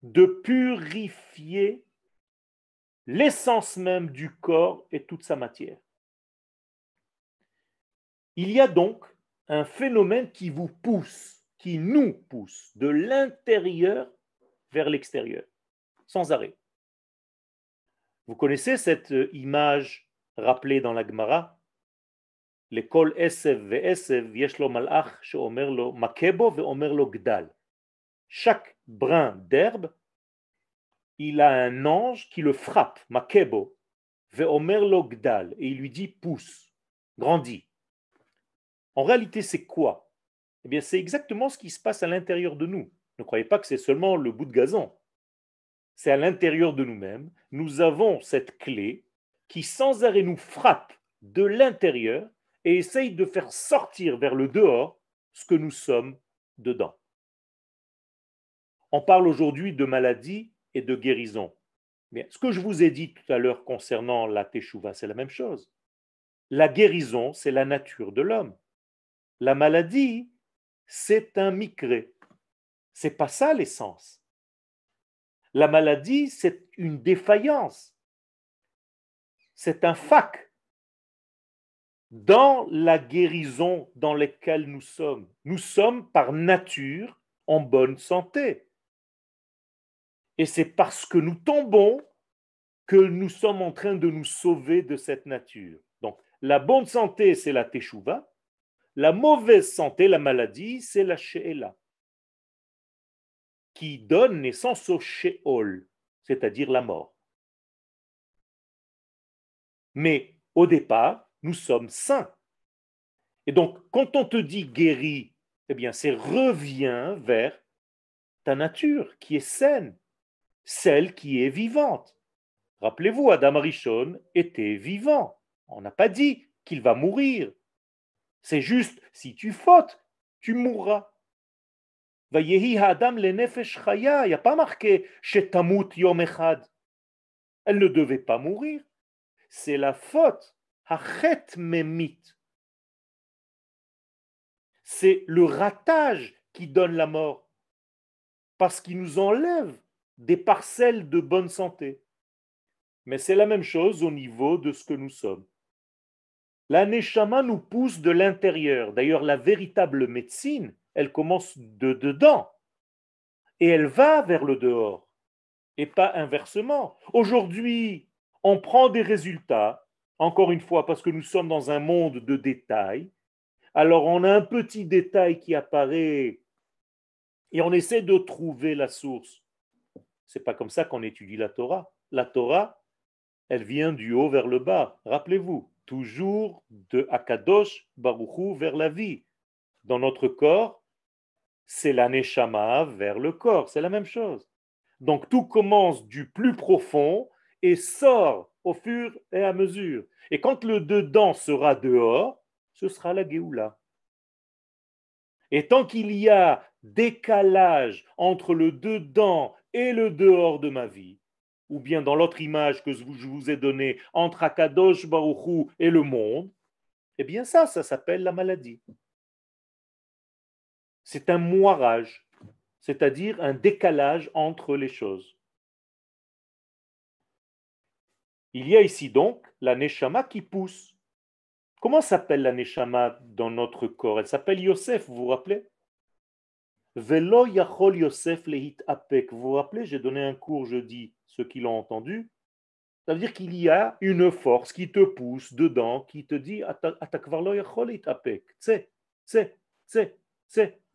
de purifier l'essence même du corps et toute sa matière. Il y a donc un phénomène qui vous pousse, qui nous pousse de l'intérieur vers l'extérieur, sans arrêt. Vous connaissez cette image rappelée dans la Gemara? Lekol esev ve'esev yesh lo malach she'omer lo makebo ve'omer lo gdal. Chaque brin d'herbe, il a un ange qui le frappe, makebo, ve'omer lo gdal, et il lui dit pousse, grandis. En réalité, c'est quoi? Eh bien, c'est exactement ce qui se passe à l'intérieur de nous. Ne croyez pas que c'est seulement le bout de gazon. C'est à l'intérieur de nous-mêmes. Nous avons cette clé qui sans arrêt nous frappe de l'intérieur et essaye de faire sortir vers le dehors ce que nous sommes dedans. On parle aujourd'hui de maladie et de guérison. Mais ce que je vous ai dit tout à l'heure concernant la teshuva, c'est la même chose. La guérison, c'est la nature de l'homme. La maladie, c'est un micré. C'est pas ça l'essence. La maladie, c'est une défaillance. C'est un fac dans la guérison dans laquelle nous sommes. Nous sommes par nature en bonne santé. Et c'est parce que nous tombons que nous sommes en train de nous sauver de cette nature. Donc, la bonne santé, c'est la teshuva. La mauvaise santé, la maladie, c'est la she'ela, qui donne naissance au she'ol, c'est-à-dire la mort. Mais au départ, nous sommes sains. Et donc, quand on te dit guéri, eh bien, c'est reviens vers ta nature qui est saine, celle qui est vivante. Rappelez-vous, Adam Arishon était vivant. On n'a pas dit qu'il va mourir. C'est juste, si tu fautes, tu mourras. Vayehi Adam le nefesh chaya. Il n'y a pas marqué shetamut yom echad. Elle ne devait pas mourir. C'est la faute. Hachet memit. C'est le ratage qui donne la mort. Parce qu'il nous enlève des parcelles de bonne santé. Mais c'est la même chose au niveau de ce que nous sommes. La neshama nous pousse de l'intérieur. D'ailleurs, la véritable médecine, elle commence de dedans. Et elle va vers le dehors. Et pas inversement. Aujourd'hui, on prend des résultats, encore une fois, parce que nous sommes dans un monde de détails. Alors, on a un petit détail qui apparaît et on essaie de trouver la source. C'est pas comme ça qu'on étudie la Torah. La Torah, elle vient du haut vers le bas. Rappelez-vous, toujours de Akadosh Baruch Hu vers la vie. Dans notre corps, c'est la Neshama vers le corps, c'est la même chose. Donc tout commence du plus profond et sort au fur et à mesure. Et quand le dedans sera dehors, ce sera la Géoula. Et tant qu'il y a décalage entre le dedans et le dehors de ma vie, ou bien dans l'autre image que je vous ai donnée, entre Akadosh Baruch Hu et le monde, eh bien ça s'appelle la maladie. C'est un moirage, c'est-à-dire un décalage entre les choses. Il y a ici donc la Neshama qui pousse. Comment s'appelle la Neshama dans notre corps? Elle s'appelle Yosef, vous vous rappelez? Velo yachol Yosef lehit apek. Vous vous rappelez, j'ai donné un cours jeudi, ceux qui l'ont entendu. Ça veut dire qu'il y a une force qui te pousse dedans, qui te dit Atakvarlo yachol lehit apek. C'est,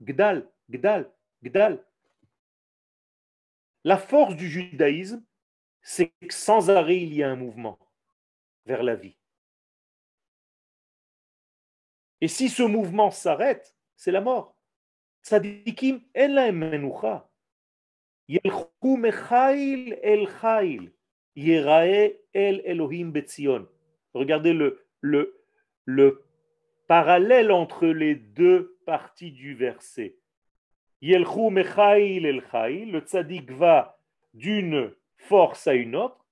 gdal, gdal, gdal. La force du judaïsme, c'est que sans arrêt, il y a un mouvement vers la vie. Et si ce mouvement s'arrête, c'est la mort. Tzadikim en lahem menucha. Yelchu mechail el chail. Yerae el Elohim betzion. Regardez le parallèle entre les deux parties du verset. Yelchu mechail el chail. Le tzadik va d'une force à une autre.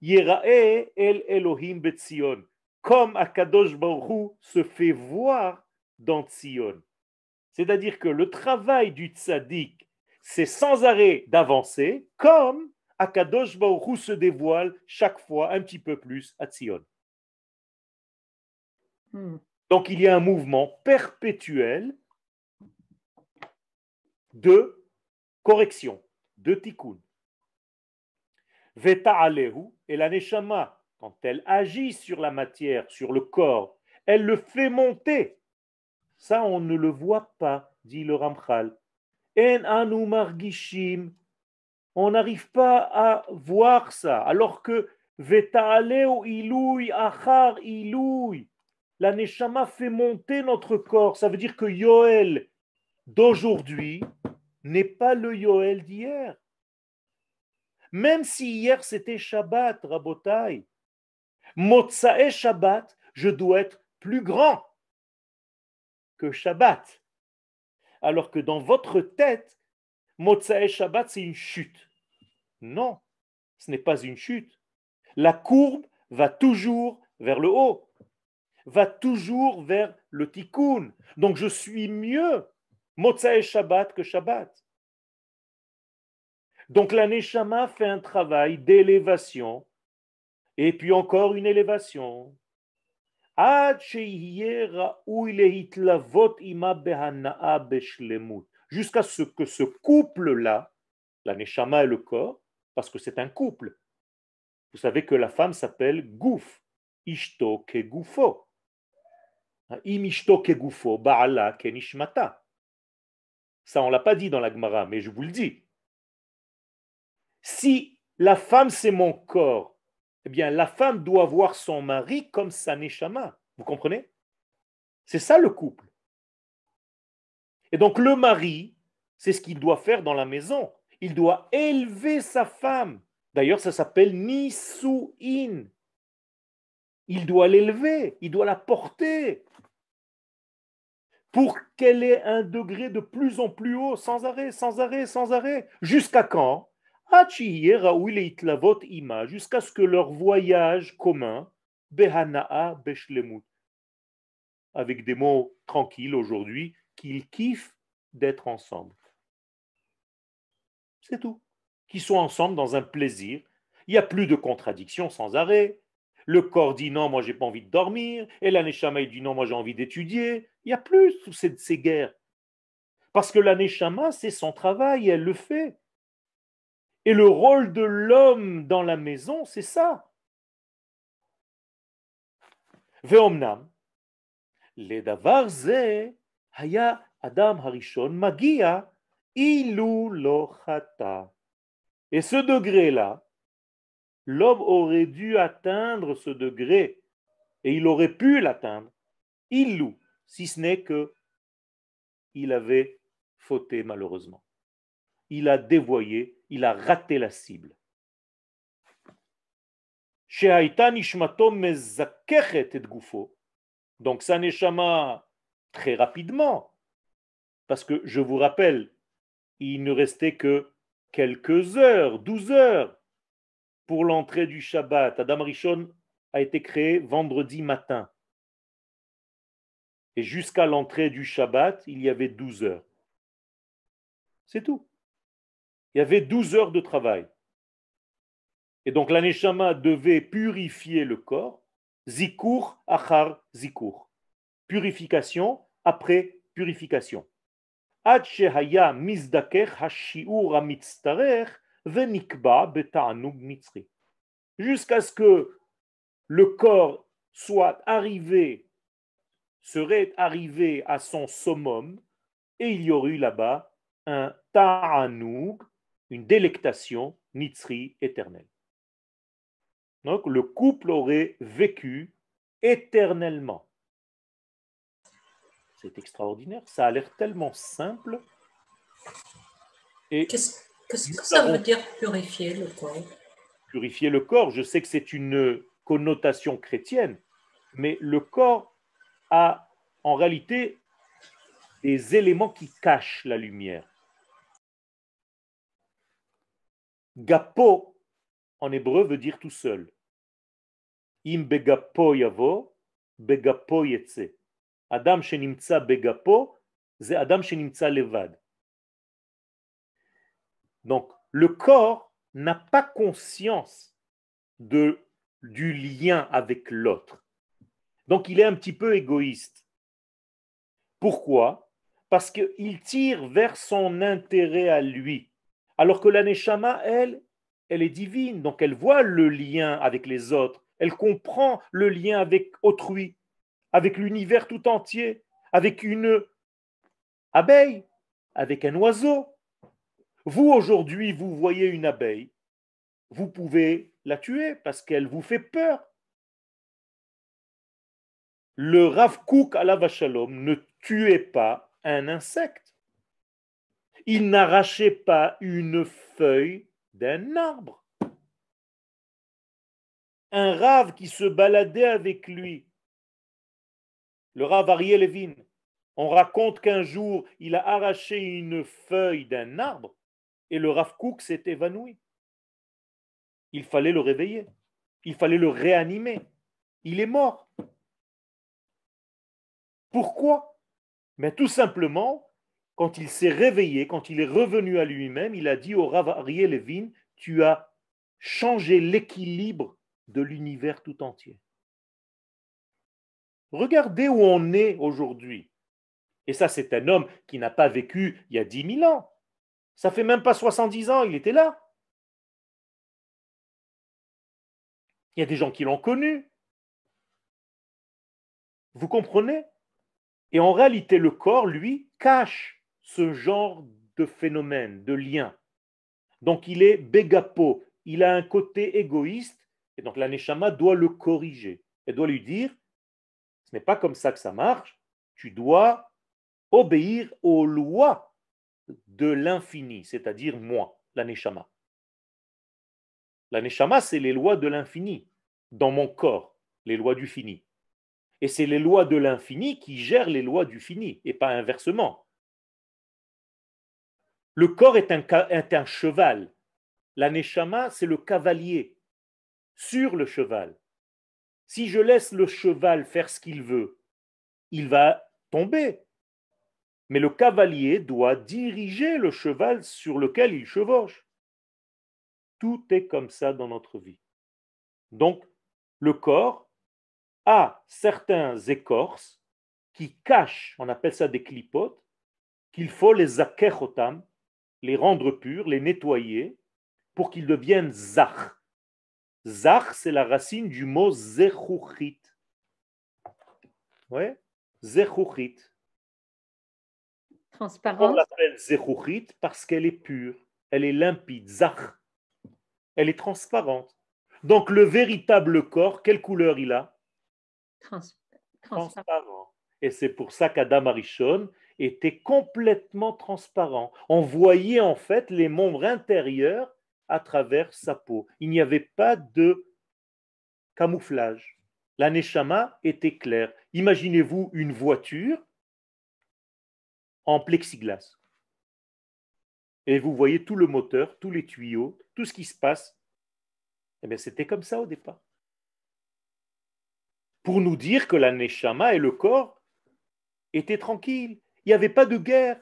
Yerae el Elohim betzion. Comme Akadosh Baruch Hu se fait voir dans Tzion. C'est-à-dire que le travail du tzaddik, c'est sans arrêt d'avancer, comme Akadosh Baruch Hu se dévoile chaque fois un petit peu plus à Tzion. Donc il y a un mouvement perpétuel de correction, de tikkun. Veta'alehu, et la neshama, quand elle agit sur la matière, sur le corps, elle le fait monter. Ça, on ne le voit pas, dit le Ramchal. En anu margishim, on n'arrive pas à voir ça, alors que veta'aleu ilouy achar ilouy, la neshama fait monter notre corps. Ça veut dire que Yoel d'aujourd'hui n'est pas le Yoel d'hier. Même si hier c'était Shabbat, Rabotai, Motsae Shabbat, je dois être plus grand que Shabbat. Alors que dans votre tête, Motsae Shabbat, c'est une chute. Non, ce n'est pas une chute. La courbe va toujours vers le haut, va toujours vers le tikkun. Donc je suis mieux Motsae Shabbat que Shabbat. Donc la Neshama fait un travail d'élévation, et puis encore une élévation. Jusqu'à ce que ce couple-là, la Neshama et le corps, parce que c'est un couple. Vous savez que la femme s'appelle Gouf, Ishto ke Goufo. Im Ishto ke Goufo, Ba'ala ke Nishmata. Ça, on ne l'a pas dit dans la Gemara, mais je vous le dis. Si la femme, c'est mon corps, eh bien, la femme doit voir son mari comme sa neshama. Vous comprenez? C'est ça le couple. Et donc, le mari, c'est ce qu'il doit faire dans la maison. Il doit élever sa femme. D'ailleurs, ça s'appelle nisu'in. Il doit l'élever, il doit la porter pour qu'elle ait un degré de plus en plus haut, sans arrêt, sans arrêt, sans arrêt. Jusqu'à quand? Jusqu'à ce que leur voyage commun, Behana'a Beshlemut, avec des mots tranquilles aujourd'hui, qu'ils kiffent d'être ensemble. C'est tout. Qu'ils soient ensemble dans un plaisir. Il n'y a plus de contradictions sans arrêt. Le corps dit non, moi j'ai pas envie de dormir. Et la Neshama dit non, moi j'ai envie d'étudier. Il n'y a plus toutes ces guerres. Parce que la Neshama, c'est son travail, elle le fait. Et le rôle de l'homme dans la maison, c'est ça. Ve'omnam, ledavar ze haya Adam harishon magia ilu lo chata. Et ce degré-là, l'homme aurait dû atteindre ce degré Et il aurait pu l'atteindre, illou, si ce n'est que il avait fauté malheureusement. Il a dévoyé, il a raté la cible. Donc sa neshama, très rapidement, parce que je vous rappelle, il ne restait que quelques heures, 12 heures, pour l'entrée du Shabbat. Adam Rishon a été créé vendredi matin. Et jusqu'à l'entrée du Shabbat, il y avait 12 heures. C'est tout. Il y avait 12 heures de travail. Et donc la neshama devait purifier le corps, zikur achar zikur. Purification après purification. Ad shehaya mizdakech hashiur hamitztarech venikba beta'anug mitzri. Jusqu'à ce que le corps serait arrivé à son summum, et il y aurait eu là-bas un ta'anoug, une délectation nitzri éternelle. Donc le couple aurait vécu éternellement. C'est extraordinaire, ça a l'air tellement simple. Et Qu'est-ce que ça veut dire purifier le corps? Purifier le corps, je sais que c'est une connotation chrétienne, mais le corps a en réalité des éléments qui cachent la lumière. Gapo, en hébreu, veut dire tout seul. Im begapo yavo, begapo yetse. Adam shenimtsa begapo, c'est Adam shenimtsa levad. Donc, le corps n'a pas conscience du lien avec l'autre. Donc, il est un petit peu égoïste. Pourquoi? Parce qu'il tire vers son intérêt à lui. Alors que la neshama, elle est divine. Donc, elle voit le lien avec les autres. Elle comprend le lien avec autrui, avec l'univers tout entier, avec une abeille, avec un oiseau. Vous, aujourd'hui, vous voyez une abeille, vous pouvez la tuer parce qu'elle vous fait peur. Le Rav Kook alav shalom ne tuait pas un insecte. Il n'arrachait pas une feuille d'un arbre. Un Rav qui se baladait avec lui, le Rav Aryeh Levin, on raconte qu'un jour, il a arraché une feuille d'un arbre et le Rav Kook s'est évanoui. Il fallait le réveiller. Il fallait le réanimer. Il est mort. Pourquoi? Mais tout simplement, quand il s'est réveillé, quand il est revenu à lui-même, il a dit au Rav Aryeh Levin, tu as changé l'équilibre de l'univers tout entier. Regardez où on est aujourd'hui. Et ça, c'est un homme qui n'a pas vécu il y a 10 000 ans. Ça fait même pas 70 ans, il était là. Il y a des gens qui l'ont connu. Vous comprenez? Et en réalité, le corps, lui, cache ce genre de phénomène, de lien. Donc, il est bégapo. Il a un côté égoïste. Et donc, la neshama doit le corriger. Elle doit lui dire, ce n'est pas comme ça que ça marche. Tu dois obéir aux lois de l'infini, c'est-à-dire moi, la neshama. La neshama, c'est les lois de l'infini dans mon corps, les lois du fini. Et c'est les lois de l'infini qui gèrent les lois du fini, et pas inversement. Le corps est un cheval. La neshama, c'est le cavalier sur le cheval. Si je laisse le cheval faire ce qu'il veut, il va tomber. Mais le cavalier doit diriger le cheval sur lequel il chevauche. Tout est comme ça dans notre vie. Donc, le corps a certains écorces qui cachent, on appelle ça des clipotes, qu'il faut les akechotam, les rendre purs, les nettoyer, pour qu'ils deviennent zach. Zach, c'est la racine du mot zechuchit. Ouais, zechuchit. On Transparent. l'appelle zechuchit parce qu'elle est pure, elle est limpide, zach. Elle est transparente. Donc le véritable corps, quelle couleur il a? Transparent. transparent. Et c'est pour ça qu'Adam Arishon était complètement transparent. On voyait en fait les membres intérieurs à travers sa peau. Il n'y avait pas de camouflage. La neshama était claire. Imaginez-vous une voiture en plexiglas. Et vous voyez tout le moteur, tous les tuyaux, tout ce qui se passe. Eh bien, c'était comme ça au départ. Pour nous dire que la neshama et le corps étaient tranquilles. Il n'y avait pas de guerre.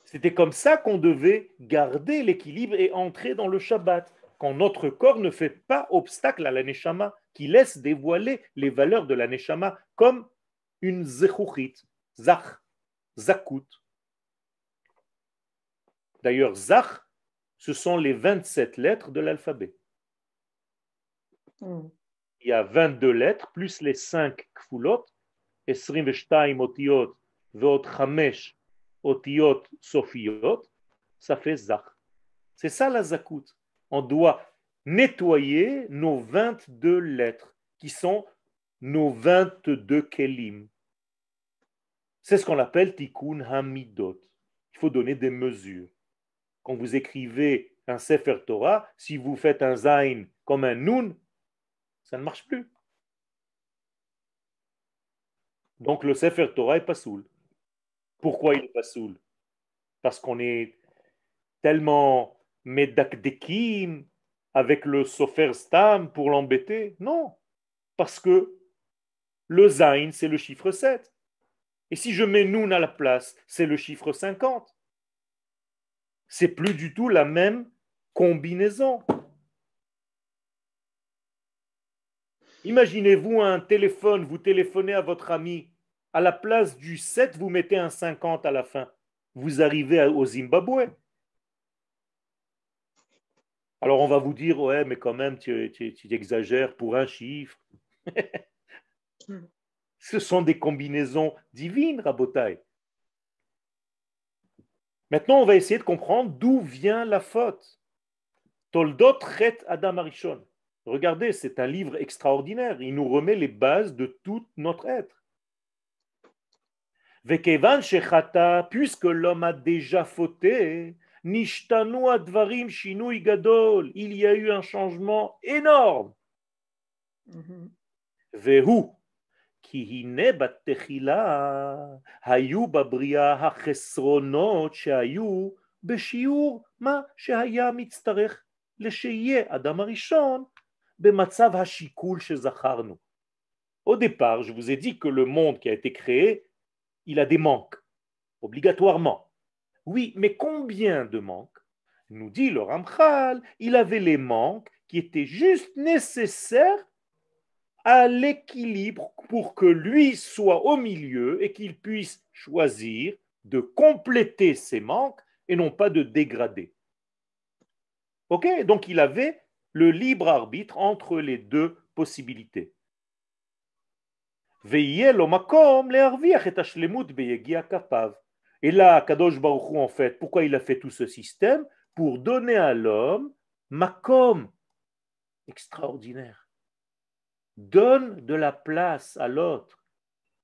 C'était comme ça qu'on devait garder l'équilibre et entrer dans le Shabbat, quand notre corps ne fait pas obstacle à la neshama, qui laisse dévoiler les valeurs de la neshama, comme une zechuchit, zach, zakut. D'ailleurs, zach, ce sont les 27 lettres de l'alphabet. Il y a 22 lettres, plus les 5 kfulot, 22 otiyot, veot 5 otiyot sofiyot, ça fait zach. C'est ça la zakout. On doit nettoyer nos 22 lettres, qui sont nos 22 kelim. C'est ce qu'on appelle tikkun hamidot. Il faut donner des mesures. Quand vous écrivez un Sefer Torah, si vous faites un zain comme un nun, ça ne marche plus. Donc le Sefer Torah est pas soul. Pourquoi il n'est pas soul? Parce qu'on est tellement medakdekim avec le Sofer Stam pour l'embêter? Non. Parce que le zain, c'est le chiffre 7. Et si je mets nun à la place, c'est le chiffre 50. C'est plus du tout la même combinaison. Imaginez-vous un téléphone, vous téléphonez à votre ami, à la place du 7, vous mettez un 50 à la fin. Vous arrivez au Zimbabwe. Alors on va vous dire, ouais, mais quand même, tu exagères pour un chiffre. Ce sont des combinaisons divines, Rabotai. Maintenant, on va essayer de comprendre d'où vient la faute. Toldot Chet Adam Arishon. Regardez, c'est un livre extraordinaire. Il nous remet les bases de tout notre être. Vekevan Shechata, puisque l'homme a déjà fauté, Nishtanu Advarim Shinui Gadol, il y a eu un changement énorme. Vehu, כי הנה בתחילה היו בבריאה החסרונות שהיו בשיעור מה שהיה מצטרך לשיהיה אדם הראשון במצב השיקול שזכרנו. Au départ, je vous ai dit que le monde qui a été créé, il a des manques, obligatoirement. Oui, mais combien de manques? Nous dit le Ramchal, il avait les manques qui étaient juste nécessaires à l'équilibre pour que lui soit au milieu et qu'il puisse choisir de compléter ses manques et non pas de dégrader. Ok? Donc il avait le libre arbitre entre les deux possibilités. Et là, Kadosh Baruch Hu, en fait, pourquoi il a fait tout ce système? Pour donner à l'homme makom extraordinaire. Donne de la place à l'autre.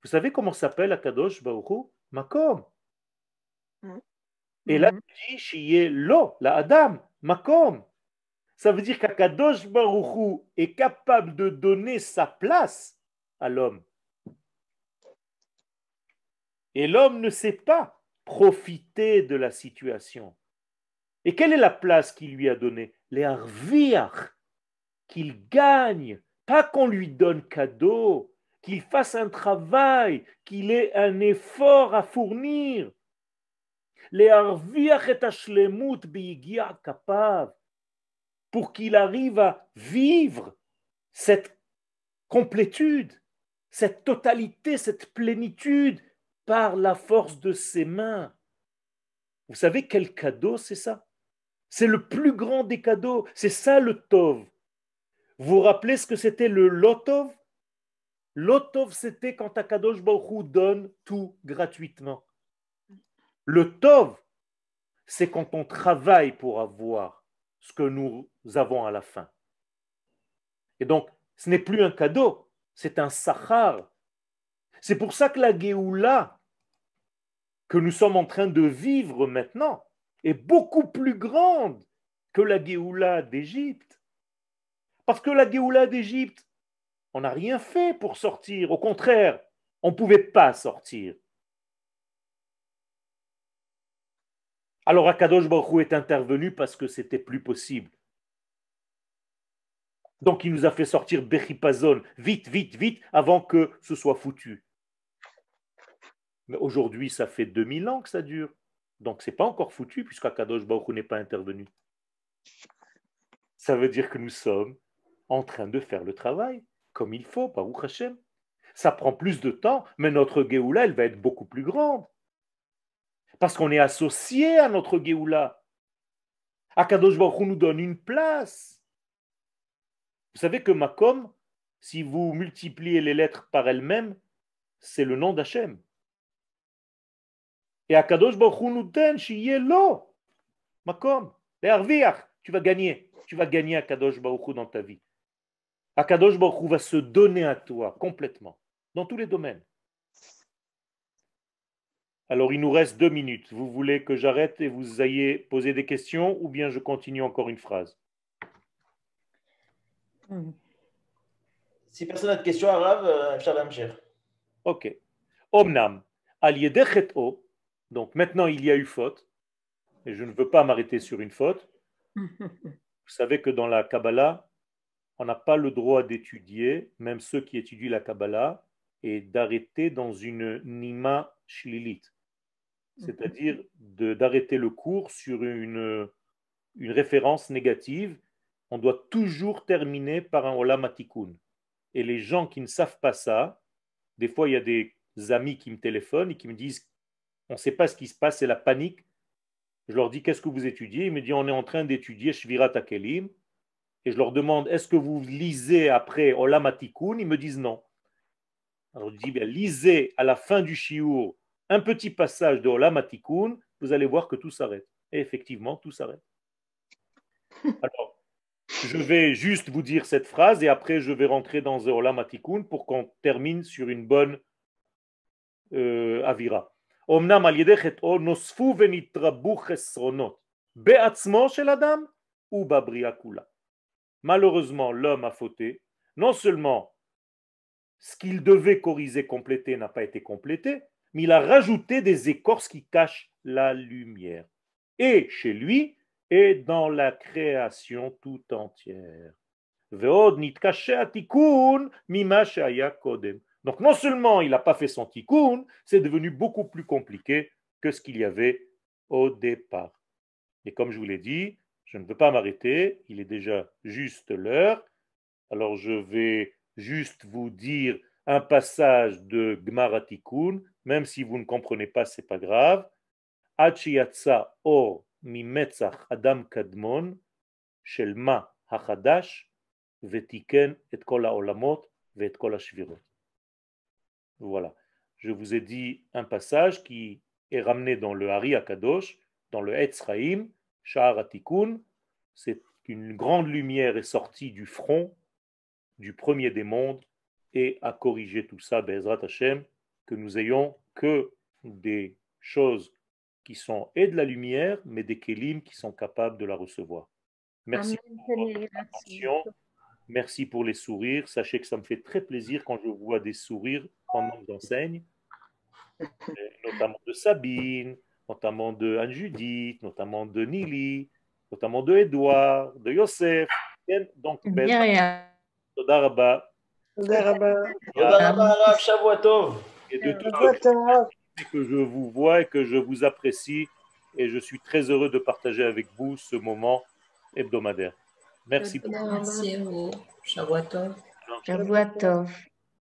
Vous savez comment s'appelle Akadosh Baruch Hu? Makom. Et là, il dit Shiye Lo, la Adam, Makom. Ça veut dire qu'Akadosh Baruch Hu est capable de donner sa place à l'homme. Et l'homme ne sait pas profiter de la situation. Et quelle est la place qu'il lui a donnée? Les arviach, qu'il gagne. Pas qu'on lui donne cadeau, qu'il fasse un travail, qu'il ait un effort à fournir. Pour qu'il arrive à vivre cette complétude, cette totalité, cette plénitude par la force de ses mains. Vous savez quel cadeau c'est ça? C'est le plus grand des cadeaux. C'est ça le Tov. Vous vous rappelez ce que c'était le Lotov? Lotov, c'était quand Akadosh Baruch Hu donne tout gratuitement. Le Tov, c'est quand on travaille pour avoir ce que nous avons à la fin. Et donc, Ce n'est plus un cadeau, c'est un sachar. C'est pour ça que la Géoula que nous sommes en train de vivre maintenant est beaucoup plus grande que la Géoula d'Égypte. Parce que la Géoula d'Égypte, on n'a rien fait pour sortir. Au contraire, on ne pouvait pas sortir. Alors Akadosh Baruch Hu est intervenu parce que c'était plus possible. Donc il nous a fait sortir Bechipazon, vite, vite, vite, avant que ce soit foutu. Mais aujourd'hui, ça fait 2000 ans que ça dure. Donc ce n'est pas encore foutu puisqu'Akadosh Baruch Hu n'est pas intervenu. Ça veut dire que nous sommes en train de faire le travail comme il faut, Baruch Hashem. Ça prend plus de temps, mais notre Géoula, elle va être beaucoup plus grande. Parce qu'on est associé à notre Géoula. Akadosh Baruch Hu nous donne une place. Vous savez que Makom, si vous multipliez les lettres par elles-mêmes, c'est le nom d'Hachem. Et Akadosh Baruch Hu nous donne Shiyelo. Makom, Le'arviach, tu vas gagner. Tu vas gagner Akadosh Baruch Hu dans ta vie. Akadosh Baruch Hu va se donner à toi complètement, dans tous les domaines. Alors, il nous reste 2 minutes. Vous voulez que j'arrête et vous ayez posé des questions ou bien je continue encore une phrase? Si personne n'a de questions, Arav, Shalom Cher. Ok. Omnam, al yedechet o. Donc maintenant, il y a eu faute. Et je ne veux pas m'arrêter sur une faute. Vous savez que dans la Kabbalah, on n'a pas le droit d'étudier, même ceux qui étudient la Kabbalah, et d'arrêter dans une nima shlilit. C'est-à-dire d'arrêter le cours sur une référence négative. On doit toujours terminer par un olam hatikun. Et les gens qui ne savent pas ça, des fois il y a des amis qui me téléphonent et qui me disent on ne sait pas ce qui se passe, c'est la panique. Je leur dis qu'est-ce que vous étudiez? Ils me disent on est en train d'étudier Shvirat HaKelim. Et je leur demande est-ce que vous lisez après olam hatikun? Ils me disent non. Alors je dis bien lisez à la fin du shiur un petit passage de Olam HaTikun, vous allez voir que tout s'arrête. Et effectivement, tout s'arrête. Alors, je vais juste vous dire cette phrase et après je vais rentrer dans Olam HaTikun pour qu'on termine sur une bonne avira. Omnam al yedechet o nosfu venitrabu chesronot be'atzmo shel adam ou babria kula. Malheureusement, l'homme a fauté. Non seulement ce qu'il devait corriger, compléter n'a pas été complété, mais il a rajouté des écorces qui cachent la lumière. Et chez lui, et dans la création tout entière. Donc non seulement il n'a pas fait son tikkun, c'est devenu beaucoup plus compliqué que ce qu'il y avait au départ. Et comme je vous l'ai dit, je ne veux pas m'arrêter, il est déjà juste l'heure. Alors je vais juste vous dire un passage de Gemara Tikkun, même si vous ne comprenez pas, ce n'est pas grave. Achiyatsa or mimetzach Adam Kadmon, shelma hachadash, vetiken et kol haolamot, vet kol hashvirot. Voilà. Je vous ai dit un passage qui est ramené dans le Hari Akadosh, dans le Etz Chaim, Sha'ar HaTikun. C'est une grande lumière est sortie du front du premier des mondes et à corriger tout ça, Be'ezrat Hashem, que nous ayons que des choses qui sont et de la lumière, mais des kélim qui sont capables de la recevoir. Merci pour votre attention, merci pour les sourires. Sachez que ça me fait très plaisir quand je vois des sourires pendant que j'enseigne, notamment de Sabine, notamment de Anne-Judith, notamment de Nili, notamment de Edouard, de Yosef. Donc, Toda Rabba. תודה רבה. תודה רבה, הרב, שבוע טוב. Et de tout שבוע טוב. que je vous vois et que je vous apprécie et je suis très heureux de partager avec vous ce moment hebdomadaire. Merci beaucoup. Merci à vous. Shavua Tov. Shavua Tov.